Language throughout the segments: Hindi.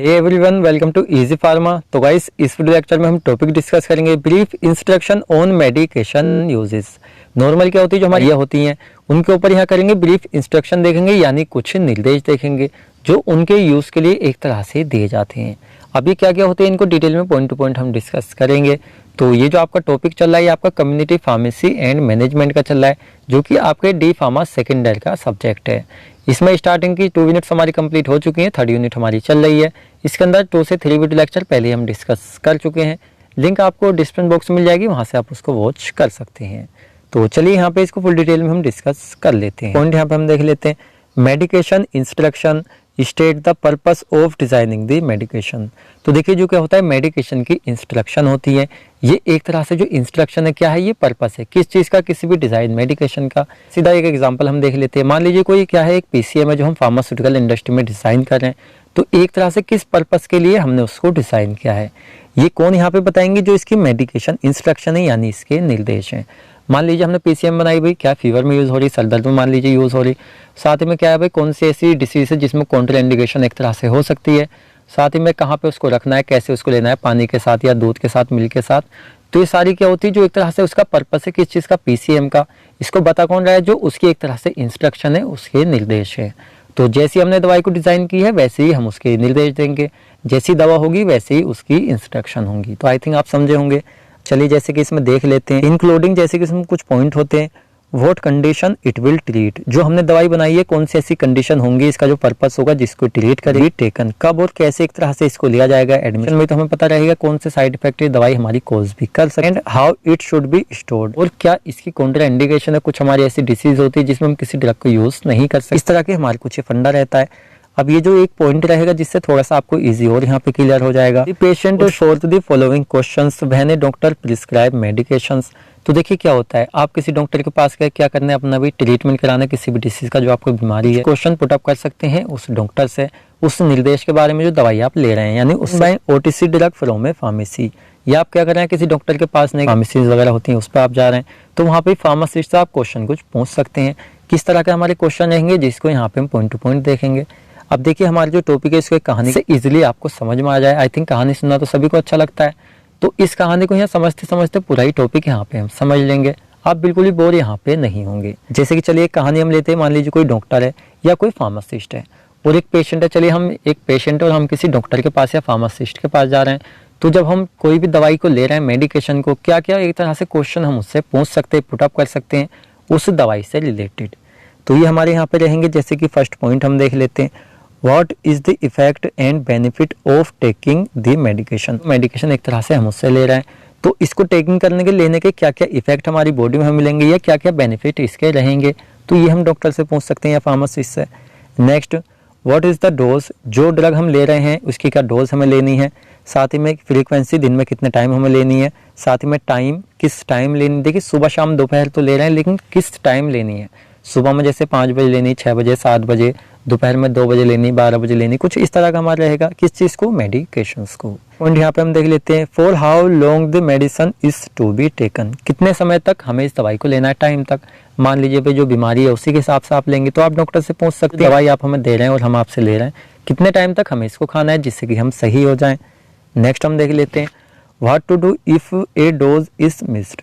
Hey everyone, welcome to Easy Pharma. तो गाइस, इस वीडियो लेक्चर में हम टॉपिक डिस्कस करेंगे brief instruction on medication uses. Normal क्या होती है, जो हमारी ये होती हैं उनके ऊपर यहाँ करेंगे ब्रीफ इंस्ट्रक्शन देखेंगे, यानी कुछ निर्देश देखेंगे जो उनके यूज के लिए एक तरह से दिए जाते हैं। अभी क्या क्या होते हैं इनको डिटेल में पॉइंट टू पॉइंट हम डिस्कस करेंगे। तो ये जो आपका टॉपिक चल रहा है ये आपका कम्युनिटी फार्मेसी एंड मैनेजमेंट का चल रहा है, जो कि आपके डी फार्मा सेकेंड ईयर का सब्जेक्ट है। इसमें स्टार्टिंग की 2 यूनिट्स हमारी कंप्लीट हो चुकी हैं, 3rd यूनिट हमारी चल रही है। इसके अंदर 2 से 3 वीडियो लेक्चर पहले हम डिस्कस कर चुके हैं। लिंक आपको डिस्क्रिप्शन बॉक्स में मिल जाएगी, वहाँ से आप उसको वॉच कर सकते हैं। तो चलिए यहाँ पे इसको फुल डिटेल में हम डिस्कस कर लेते हैं। पॉइंट यहाँ पे हम देख लेते हैं। Medication instruction state the purpose of designing the medication. तो देखिए, जो क्या होता है मेडिकेशन की इंस्ट्रक्शन होती है, ये एक तरह से जो इंस्ट्रक्शन है क्या है, ये पर्पस है किस चीज़ का, किसी भी डिजाइन मेडिकेशन का। सीधा एक एग्जांपल हम देख लेते हैं। मान लीजिए कोई क्या है, एक पीसीएम है जो हम फार्मास्यूटिकल इंडस्ट्री में डिजाइन कर रहे हैं, तो एक तरह से किस पर्पस के लिए हमने उसको डिजाइन किया है, ये कौन यहाँ पे बताएंगे, जो इसकी मेडिकेशन इंस्ट्रक्शन है, यानी इसके निर्देश हैं। मान लीजिए हमने पीसीएम बनाई, भाई क्या फीवर में यूज़ हो रही, सर दर्द में मान लीजिए यूज़ हो रही। साथ ही में क्या है भाई, कौन सी ऐसी डिसीज है जिसमें काउंटर इंडिकेशन एक तरह से हो सकती है। साथ ही में कहाँ पे उसको रखना है, कैसे उसको लेना है, पानी के साथ या दूध के साथ, मिल्क के साथ। तो ये सारी क्या होती है, जो एक तरह से उसका पर्पस है किस चीज़ का, पीसीएम का। इसको बता कौन रहा है, जो उसकी एक तरह से इंस्ट्रक्शन है, उसके निर्देश है। तो जैसी हमने दवाई को डिज़ाइन की है वैसे ही हम उसके निर्देश देंगे, जैसी दवा होगी वैसे ही उसकी इंस्ट्रक्शन होंगी। तो आई थिंक आप समझे होंगे। चलिए जैसे कि इसमें देख लेते हैं, इंक्लूडिंग जैसे कि इसमें कुछ पॉइंट होते हैं। What condition it will treat, जो हमने दवाई बनाई है कौन सी ऐसी कंडीशन होंगी, इसका जो पर्पस होगा जिसको ट्रीट करेगी। टेकन, कब और कैसे एक तरह से इसको लिया जाएगा। एडमिशन में तो हमें पता रहेगा कौन से साइड इफेक्ट दवाई हमारी कॉज भी कर सके। And how it should be stored, और क्या इसकी काउंटर इंडिकेशन है, कुछ हमारी ऐसी डिसीज होती है जिसमें हम किसी ड्रग को यूज नहीं कर सकते। इस तरह के हमारे कुछ फंडा रहता है। अब ये जो एक पॉइंट रहेगा जिससे थोड़ा सा आपको इजी और यहाँ पे क्लियर हो जाएगा। Patient short the following questions when A doctor prescribe medications. तो देखिए क्या होता है, आप किसी डॉक्टर के पास गए, क्या करना है, अपना भी ट्रीटमेंट कराना किसी भी डिसीज का जो आपको बीमारी है। क्वेश्चन पुट अप कर सकते हैं उस डॉक्टर से उस निर्देश के बारे में जो दवाई आप ले रहे हैं, यानी उसमें OTC drug from A pharmacy. या आप क्या कर रहे हैं, किसी डॉक्टर के पास नहीं, फार्मेसीज वगैरह होती हैं उस पर आप जा रहे हैं, तो वहाँ पे फार्मासिस्ट से आप क्वेश्चन कुछ पूछ सकते हैं। किस तरह के हमारे क्वेश्चन रहेंगे, जिसको यहाँ पे हम पॉइंट टू पॉइंट देखेंगे। अब देखिए हमारी जो टॉपिक है इसको एक कहानी से इजीली आपको समझ में आ जाए। आई थिंक कहानी सुनना तो सभी को अच्छा लगता है, तो इस कहानी को यहाँ समझते समझते पूरा ही टॉपिक यहाँ पे हम समझ लेंगे। आप बिल्कुल ही बोर यहाँ पे नहीं होंगे। जैसे कि चलिए एक कहानी हम लेते हैं। मान लीजिए कोई डॉक्टर है या कोई फार्मासिस्ट है और एक पेशेंट है। चलिए हम एक पेशेंट और हम किसी डॉक्टर के पास या फार्मासिस्ट के पास जा रहे हैं। तो जब हम कोई भी दवाई को ले रहे हैं, मेडिकेशन को, क्या क्या एक तरह से क्वेश्चन हम उससे पूछ सकते हैं, पुटअप कर सकते हैं उस दवाई से रिलेटेड। तो ये हमारे यहाँ पे रहेंगे। जैसे कि फर्स्ट पॉइंट हम देख लेते हैं, What is the effect and benefit of taking the medication? Medication एक तरह से हम उससे ले रहे हैं, तो इसको टेकिंग करने के, लेने के क्या क्या इफेक्ट हमारी बॉडी में हमें मिलेंगे या क्या क्या बेनिफिट इसके रहेंगे, तो ये हम डॉक्टर से पूछ सकते हैं या फार्मासिस्ट से। Next, what is the dose, जो ड्रग हम ले रहे हैं उसकी क्या डोज हमें लेनी है। साथ ही में फ्रीक्वेंसी, दिन में कितने टाइम हमें लेनी है। साथ ही में टाइम, किस टाइम लेनी। देखिए सुबह शाम दोपहर तो ले रहे हैं, लेकिन किस टाइम लेनी है। सुबह में जैसे 5 बजे लेनी, 6 बजे, 7 बजे, दोपहर में 2 बजे लेनी, 12 बजे लेनी, कुछ इस तरह का हमारा रहेगा। किस चीज़ को, मेडिकेशंस को। पॉइंट यहाँ पे हम देख लेते हैं, for how long the medicine is to be taken, कितने समय तक हमें इस दवाई को लेना है, टाइम तक। मान लीजिए भाई जो बीमारी है उसी के हिसाब से आप लेंगे, तो आप डॉक्टर से पूछ सकते हैं दवाई आप हमें दे रहे हैं और हम आपसे ले रहे हैं, कितने टाइम तक हमें इसको खाना है जिससे कि हम सही हो जाएं। नेक्स्ट हम देख लेते हैं, what to do if a dose is missed,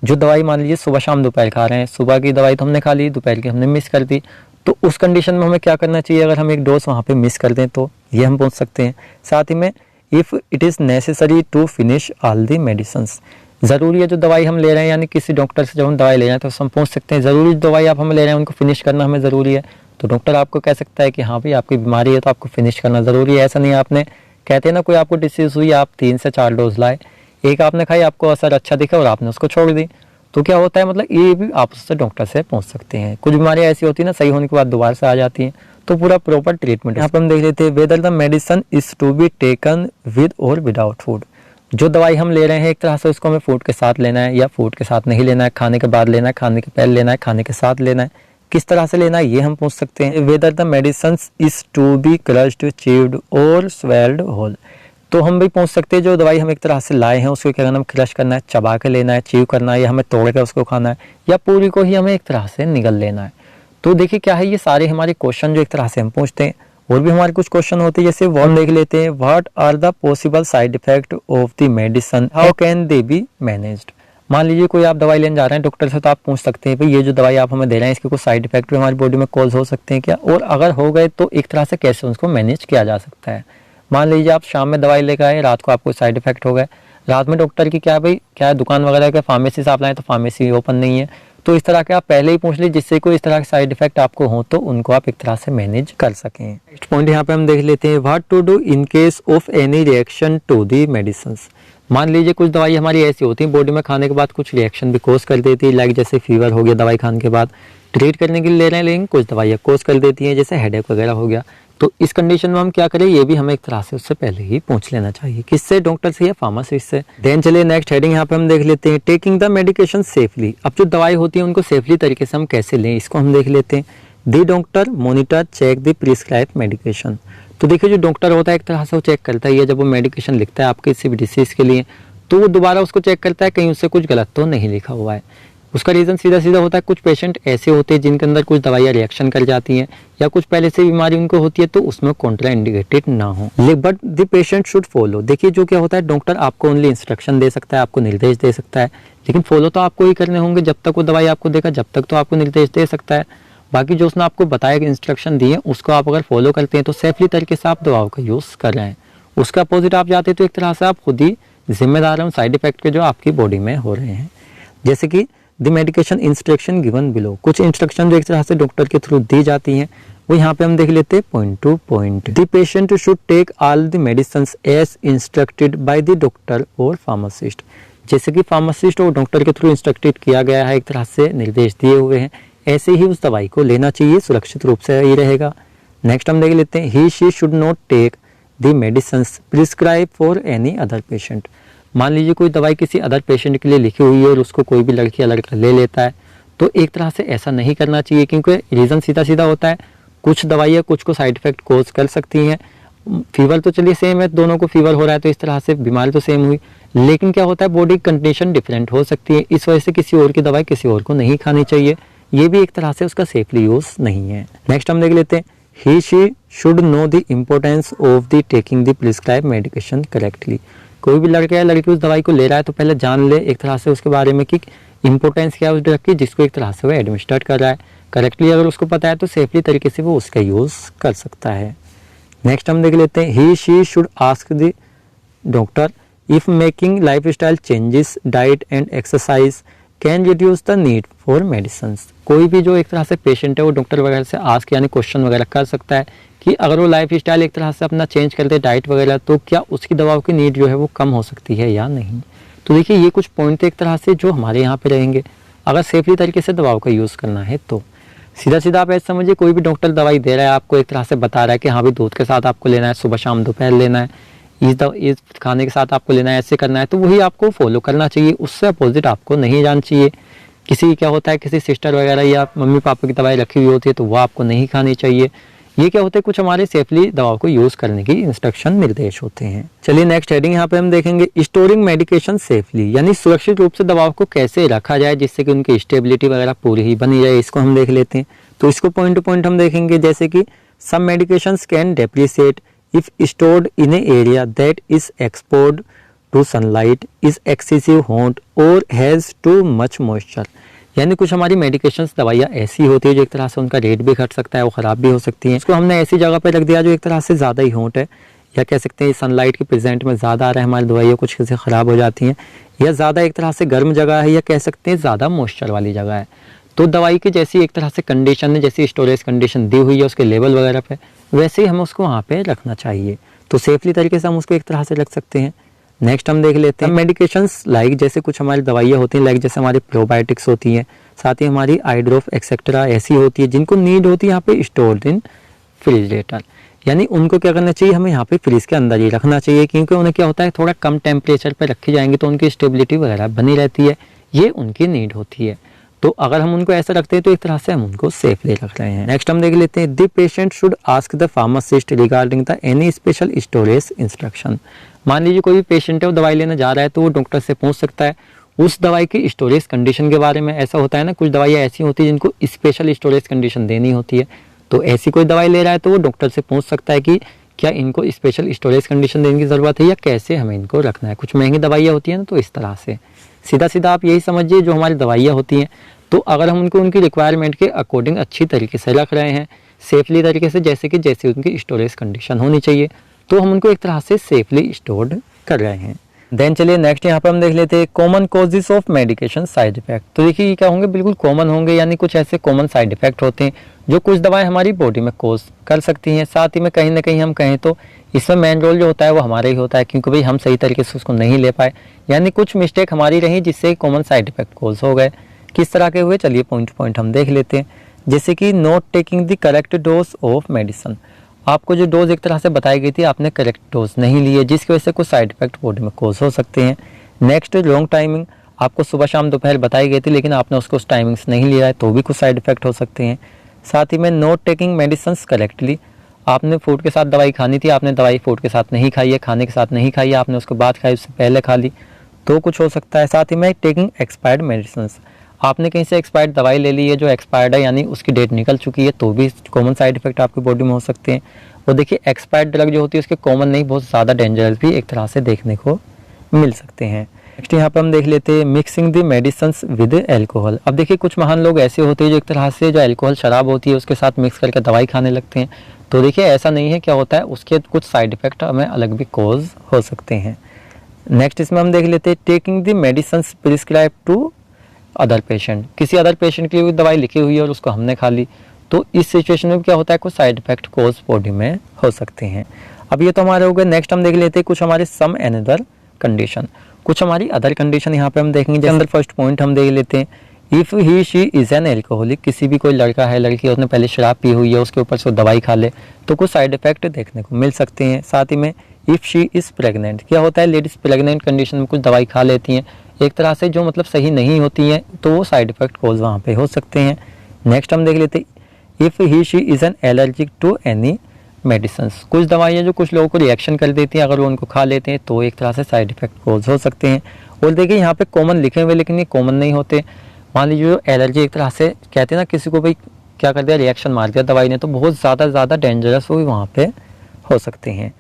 जो दवाई मान लीजिए सुबह शाम दोपहर खा रहे हैं, सुबह की दवाई तो हमने खा ली, दोपहर की हमने मिस कर दी, तो उस कंडीशन में हमें क्या करना चाहिए अगर हम एक डोज वहाँ पे मिस कर दें, तो ये हम पूछ सकते हैं। साथ ही में if it is necessary to finish all the medicines, ज़रूरी है जो दवाई हम ले रहे हैं, यानी किसी डॉक्टर से जब हम दवाई ले रहे हैं तो हम पूछ सकते हैं ज़रूरी दवाई आप हमें ले रहे हैं उनको फिनिश करना हमें ज़रूरी है। तो डॉक्टर आपको कह सकता है कि हाँ भाई आपकी बीमारी है तो आपको फिनिश करना ज़रूरी है। ऐसा नहीं आपने, कहते हैं ना कोई आपको डिसीज़ हुई, आप 3 से 4 डोज लाए, एक आपने खाई, आपको असर अच्छा दिखा और आपने उसको छोड़ दी, तो क्या होता है, मतलब ये भी आप उससे डॉक्टर से पूछ सकते हैं। कुछ बीमारियां ऐसी होती है ना, सही होने के बाद दोबारा से आ जाती हैं, तो पूरा प्रॉपर ट्रीटमेंट। यहाँ पर हम देख लेते हैं, whether the medicine is to be taken with और विदाउट फूड, जो दवाई हम ले रहे हैं एक तरह से उसको हमें फूड के साथ लेना है या फूड के साथ नहीं लेना है, खाने के बाद लेना है, खाने के पहले लेना है, खाने के साथ लेना है, किस तरह से लेना है ये हम पूछ सकते हैं। Whether the medicine is to be crushed, chewed और स्वेल्ड होल, तो हम भी पूछ सकते हैं जो दवाई हम एक तरह से लाए हैं उसको क्या करना है, क्रश करना है, चबा के लेना है, च्यू करना है, या हमें तोड़ के उसको खाना है, या पूरी को ही हमें एक तरह से निगल लेना है। तो देखिए क्या है, ये सारे हमारे क्वेश्चन जो एक तरह से हम पूछते हैं और भी हमारे कुछ क्वेश्चन होते हैं, जैसे वो देख लेते हैं, what are the possible side effect of the medicine, how can they be managed. मान लीजिए कोई आप दवाई लेने जा रहे हैं डॉक्टर से, तो आप पूछ सकते हैं भाई ये जो दवाई आप हमें दे रहे हैं इसके कुछ साइड इफेक्ट भी हमारी बॉडी में कॉज हो सकते हैं क्या, और अगर हो गए तो एक तरह से कैसे उसको मैनेज किया जा सकता है। मान लीजिए आप शाम में दवाई लेकर आए, रात को आपको साइड इफेक्ट हो गए, रात में डॉक्टर की क्या है भाई, क्या है दुकान वगैरह के फार्मेसी से आप लाएं तो फार्मेसी ओपन नहीं है, तो इस तरह के आप पहले ही पूछ लीजिए, जिससे कोई इस तरह के साइड इफेक्ट आपको हो तो उनको आप एक तरह से मैनेज कर सकें। नेक्स्ट पॉइंट यहाँ पे हम देख लेते हैं, what to do in case of any reaction to the medicine. मान लीजिए कुछ दवाई हमारी ऐसी होती है बॉडी में खाने के बाद कुछ रिएक्शन भी कोज कर देती है, लाइक जैसे फीवर हो गया दवाई खाने के बाद, ट्रीट करने के लिए ले रहे हैं लेकिन कुछ दवाइयाँ कोज कर देती हैं, जैसे हेडेक वगैरह हो गया, तो इस कंडीशन में हम क्या करें, ये भी हमें एक तरह से उससे पहले ही पूछ लेना चाहिए, किससे, डॉक्टर से या फार्मासिस्ट से। देन चलिए नेक्स्ट हेडिंग यहाँ पे हम देख लेते हैं, टेकिंग द मेडिकेशन सेफली। अब जो दवाई होती है उनको सेफली तरीके से हम कैसे लें, इसको हम देख लेते हैं। The doctor monitor check the prescribe medication. तो देखिए जो डॉक्टर होता है एक तरह से वो चेक करता है, जब वो मेडिकेशन लिखता है आपके किसी भी डिसीज के लिए, तो वो दोबारा उसको चेक करता है कहीं उससे कुछ गलत तो नहीं लिखा हुआ है। उसका रीज़न सीधा सीधा होता है, कुछ पेशेंट ऐसे होते हैं जिनके अंदर कुछ दवाइयाँ रिएक्शन कर जाती हैं या कुछ पहले से बीमारी उनको होती है, तो उसमें कॉन्ट्रा इंडिकेटेड ना हो, but the patient should follow. देखिए जो क्या होता है, डॉक्टर आपको ओनली इंस्ट्रक्शन दे सकता है, आपको निर्देश दे सकता है, लेकिन फॉलो तो आपको ही करने होंगे। जब तक वो दवाई आपको देगा जब तक तो आपको निर्देश दे सकता है, बाकी जो उसने आपको बताया कि इंस्ट्रक्शन दिए उसको आप अगर फॉलो करते हैं तो सेफली तरीके से आप दवाओं का यूज़ कर रहे हैं। उसका अपोजिट आप जाते हैं तो एक तरह से आप खुद ही जिम्मेदार हैं साइड इफेक्ट के जो आपकी बॉडी में हो रहे हैं। जैसे कि the medication instruction given below, कुछ इंस्ट्रक्शन जो एक तरह से डॉक्टर के थ्रू दी जाती हैं, वो यहाँ पे हम देख लेते हैं point to point. The patient should take all the medicines as instructed by the doctor और फार्मासिस्ट। जैसे कि फार्मासिस्ट और डॉक्टर के थ्रू इंस्ट्रक्टेड किया गया है, एक तरह से निर्देश दिए हुए हैं, ऐसे ही उस दवाई को लेना चाहिए, सुरक्षित रूप से ही रहेगा। नेक्स्ट हम देख लेते हैं, he she should not take the medicines prescribe for any other patient. मान लीजिए कोई दवाई किसी अदर पेशेंट के लिए लिखी हुई है और उसको कोई भी लड़की या लड़का ले लेता है, तो एक तरह से ऐसा नहीं करना चाहिए, क्योंकि रीज़न सीधा सीधा होता है, कुछ दवाइयाँ कुछ को साइड इफेक्ट कोज कर सकती हैं। फीवर तो चलिए सेम है, दोनों को फीवर हो रहा है तो इस तरह से बीमारी तो सेम हुई, लेकिन क्या होता है बॉडी कंडीशन डिफरेंट हो सकती है, इस वजह से किसी और की दवाई किसी और को नहीं खानी चाहिए, ये भी एक तरह से उसका सेफली यूज नहीं है। नेक्स्ट हम देख लेते हैं, he she should know the importance of the taking the prescribe medication correctly. कोई भी लड़का या लड़की उस दवाई को ले रहा है तो पहले जान ले एक तरह से उसके बारे में कि इंपॉर्टेंस क्या है उस ड्रग की, जिसको एक तरह से वो एडमिनिस्ट्रेट कर रहा है करेक्टली। अगर उसको पता है तो सेफली तरीके से वो उसका यूज़ कर सकता है। नेक्स्ट हम देख लेते हैं, he she should ask the doctor if making life style changes diet and exercise can reduce the need for medicine. कोई भी जो एक तरह से पेशेंट है वो डॉक्टर वगैरह से आस्क यानी क्वेश्चन वगैरह कर सकता है कि अगर वो लाइफ स्टाइल एक तरह से अपना चेंज कर दे डाइट वगैरह, तो क्या उसकी दवाओं की नीड जो है वो कम हो सकती है या नहीं। तो देखिए ये कुछ पॉइंट एक तरह से जो हमारे यहाँ पे रहेंगे, अगर सेफली तरीके से दवाओं का यूज़ करना है तो। सीधा सीधा आप ऐसे समझिए, कोई भी डॉक्टर दवाई दे रहा है आपको, एक तरह से बता रहा है कि हाँ भाई दूध के साथ आपको लेना है, सुबह शाम दोपहर लेना है, इस खाने के साथ आपको लेना है, ऐसे करना है, तो वही आपको फॉलो करना चाहिए, उससे अपोजिट आपको नहीं जाना चाहिए। किसी क्या होता है किसी सिस्टर वगैरह या मम्मी पापा की दवाई रखी हुई होती है तो वो आपको नहीं खानी चाहिए। ये क्या होता है कुछ हमारे सेफली दवाओं को यूज़ करने की इंस्ट्रक्शन निर्देश होते हैं। चलिए नेक्स्ट हेडिंग यहाँ पे हम देखेंगे, स्टोरिंग मेडिकेशन सेफली, यानी सुरक्षित रूप से दवाओं को कैसे रखा जाए जिससे कि उनकी स्टेबिलिटी वगैरह पूरी ही बनी रहे, इसको हम देख लेते हैं। तो इसको पॉइंट टू पॉइंट हम देखेंगे, जैसे कि some medications can depreciate if stored in a area that is exposed to sunlight, is excessive hot और हैज़ टू मच मॉइस्चर। यानी कुछ हमारी मेडिकेशंस दवाइयाँ ऐसी होती है जो एक तरह से उनका रेट भी घट सकता है, वो ख़राब भी हो सकती हैं। इसको हमने ऐसी जगह पे रख दिया जो एक तरह से ज़्यादा ही हॉट है, या कह सकते हैं सनलाइट की प्रेजेंट में ज़्यादा आ रहा है, हमारी दवाइयाँ कुछ से ख़राब हो जाती हैं, या ज़्यादा एक तरह से गर्म जगह है, या कह सकते हैं ज़्यादा मॉइस्चर वाली जगह है। तो दवाई की जैसी एक तरह से कंडीशन है, जैसी स्टोरेज कंडीशन दी हुई है उसके लेवल वगैरह पे, वैसे ही हमें उसको वहाँ पे रखना चाहिए, तो सेफली तरीके से हम उसको एक तरह से रख सकते हैं। नेक्स्ट हम देख लेते हैं मेडिकेशंस लाइक, जैसे कुछ हमारी दवाइयाँ होती हैं लाइक जैसे हमारी प्रोबायोटिक्स होती हैं, साथ ही हमारी आई ड्रॉप एक्सेट्रा ऐसी होती है जिनको नीड होती है यहाँ पे स्टोर्ड इन फ्रिजरेटर, यानी उनको क्या करना चाहिए, हमें यहाँ पे फ्रिज के अंदर ही रखना चाहिए, क्योंकि उन्हें क्या होता है थोड़ा कम टेम्परेचर पर रखी जाएंगे तो उनकी स्टेबिलिटी वगैरह बनी रहती है, ये उनकी नीड होती है। तो अगर हम उनको ऐसा रखते हैं तो एक तरह से हम उनको सेफली रख रहे हैं। नेक्स्ट हम देख लेते हैं, the patient should ask the pharmacist regarding the any special storage instruction. मान लीजिए कोई भी पेशेंट है वो दवाई लेने जा रहा है तो वो डॉक्टर से पूछ सकता है उस दवाई की स्टोरेज कंडीशन के बारे में। ऐसा होता है ना कुछ दवाइयाँ ऐसी होती है जिनको स्पेशल स्टोरेज कंडीशन देनी होती है, तो ऐसी कोई दवाई ले रहा है तो वो डॉक्टर से पूछ सकता है कि क्या इनको स्पेशल स्टोरेज कंडीशन देने की ज़रूरत है या कैसे हमें इनको रखना है। कुछ महंगी दवाइयाँ होती हैं ना, तो इस तरह से सीधा सीधा आप यही समझिए, जो हमारी दवाइयाँ होती हैं तो अगर हम उनको उनकी रिक्वायरमेंट के अकॉर्डिंग अच्छी तरीके से रख रहे हैं, सेफली तरीके से, जैसे उनकी स्टोरेज कंडीशन होनी चाहिए, तो हम उनको एक तरह से सेफली स्टोर्ड कर रहे हैं। देन चलिए नेक्स्ट यहाँ पर हम देख लेते हैं common causes of medication side effect. तो देखिए ये क्या होंगे, बिल्कुल कॉमन होंगे, यानी कुछ ऐसे कॉमन साइड इफेक्ट होते हैं जो कुछ दवाएं हमारी बॉडी में कोज कर सकती हैं। साथ ही में कहीं ना कहीं हम कहें तो इसमें मेन रोल जो होता है वो हमारा ही होता है, क्योंकि भाई हम सही तरीके से उसको नहीं ले पाए, यानी कुछ मिस्टेक हमारी रही जिससे कॉमन साइड इफेक्ट कोज हो गए। किस तरह के हुए, चलिए पॉइंट टू पॉइंट हम देख लेते हैं। जैसे कि not taking the correct dose of medicine, आपको जो डोज एक तरह से बताई गई थी आपने करेक्ट डोज नहीं लिए, जिसकी वजह से कुछ साइड इफेक्ट बॉडी में कोज हो सकते हैं। नेक्स्ट लॉन्ग टाइमिंग, आपको सुबह शाम दोपहर बताई गई थी लेकिन आपने उसको उस टाइमिंग्स नहीं लिया है, तो भी कुछ साइड इफेक्ट हो सकते हैं। साथ ही में नॉट टेकिंग मेडिसिन करेक्टली, आपने फूड के साथ दवाई खानी थी, आपने दवाई फूड के साथ नहीं खाई है, खाने के साथ नहीं खाई है, आपने उसके बाद खाई, उससे पहले खा ली, तो कुछ हो सकता है। साथ ही में टेकिंग एक्सपायर्ड मेडिसिन, आपने कहीं से एक्सपायर्ड दवाई ले ली है जो एक्सपायर्ड है, यानी उसकी डेट निकल चुकी है, तो भी कॉमन साइड इफेक्ट आपकी बॉडी में हो सकते हैं। और देखिए एक्सपायर्ड ड्रग जो होती है उसके कॉमन नहीं, बहुत ज़्यादा डेंजरस भी एक तरह से देखने को मिल सकते हैं। नेक्स्ट यहाँ पर हम देख लेते हैं mixing the medicine with alcohol. अब देखिए कुछ महान लोग ऐसे होते हैं जो एक तरह से जो एल्कोहल शराब होती है उसके साथ मिक्स करके दवाई खाने लगते हैं, तो देखिए ऐसा नहीं है, क्या होता है उसके कुछ साइड इफेक्ट हमें अलग भी कॉज हो सकते हैं। नेक्स्ट इसमें हम देख लेते हैं taking the medicine prescribe to other patient, किसी अदर पेशेंट के लिए भी दवाई लिखी हुई है और उसको हमने खा ली, तो इस सिचुएशन में क्या होता है, कुछ साइड इफेक्ट कोज बॉडी में हो सकते हैं। अब ये तो हमारे हो गए। नेक्स्ट हम देख लेते हैं कुछ हमारे सम अनदर कंडीशन, कुछ हमारी अदर कंडीशन यहाँ पे हम देखेंगे। जैसे अंदर फर्स्ट पॉइंट हम देख लेते हैं, if he she is N alcoholic, किसी भी कोई लड़का है लड़की है उसने पहले शराब पी हुई है उसके ऊपर से दवाई खा ले, तो कुछ साइड इफेक्ट देखने को मिल सकते हैं। साथ ही में इफ़ शी इज़ प्रेग्नेंट, क्या होता है लेडीज़ प्रेग्नेंट कंडीशन में कुछ दवाई खा लेती हैं एक तरह से जो मतलब सही नहीं होती हैं, तो वो साइड इफेक्ट कोज वहाँ पे हो सकते हैं। नेक्स्ट हम देख लेते हैं if he she is an allergic to any medicine, कुछ दवाइयाँ जो कुछ लोगों को रिएक्शन कर देती हैं, अगर वो उनको खा लेते हैं तो एक तरह से साइड इफेक्ट कोज हो सकते हैं। और देखिए यहाँ पे कॉमन लिखे हुए लेकिन ये कॉमन नहीं होते। मान लीजिए जो एलर्जी एक तरह से कहते हैं ना, किसी को भाई क्या कर दिया, रिएक्शन मार दिया दवाई ने, तो बहुत ज़्यादा डेंजरस वो भी वहाँ पे हो सकते हैं।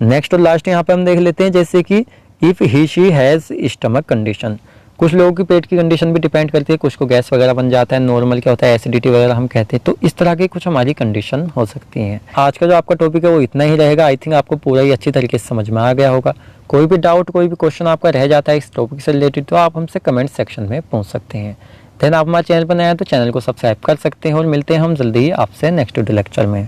नेक्स्ट और लास्ट यहाँ पे हम देख लेते हैं जैसे कि if he she has stomach condition, कुछ लोगों की पेट की कंडीशन भी डिपेंड करती है, कुछ को गैस वगैरह बन जाता है, नॉर्मल क्या होता है एसिडिटी वगैरह हम कहते हैं, तो इस तरह की कुछ हमारी कंडीशन हो सकती हैं। आज का जो आपका टॉपिक है वो इतना ही रहेगा। आई थिंक आपको पूरा ही अच्छी तरीके से समझ में आ गया होगा। कोई भी डाउट कोई भी क्वेश्चन आपका रह जाता है इस टॉपिक से रिलेटेड तो आप हमसे कमेंट सेक्शन में पूछ सकते हैं। देन आप हमारे चैनल पर नए हैं तो चैनल को सब्सक्राइब कर सकते हैं और मिलते हैं हम जल्दी ही आपसे नेक्स्ट वीडियो लेक्चर में।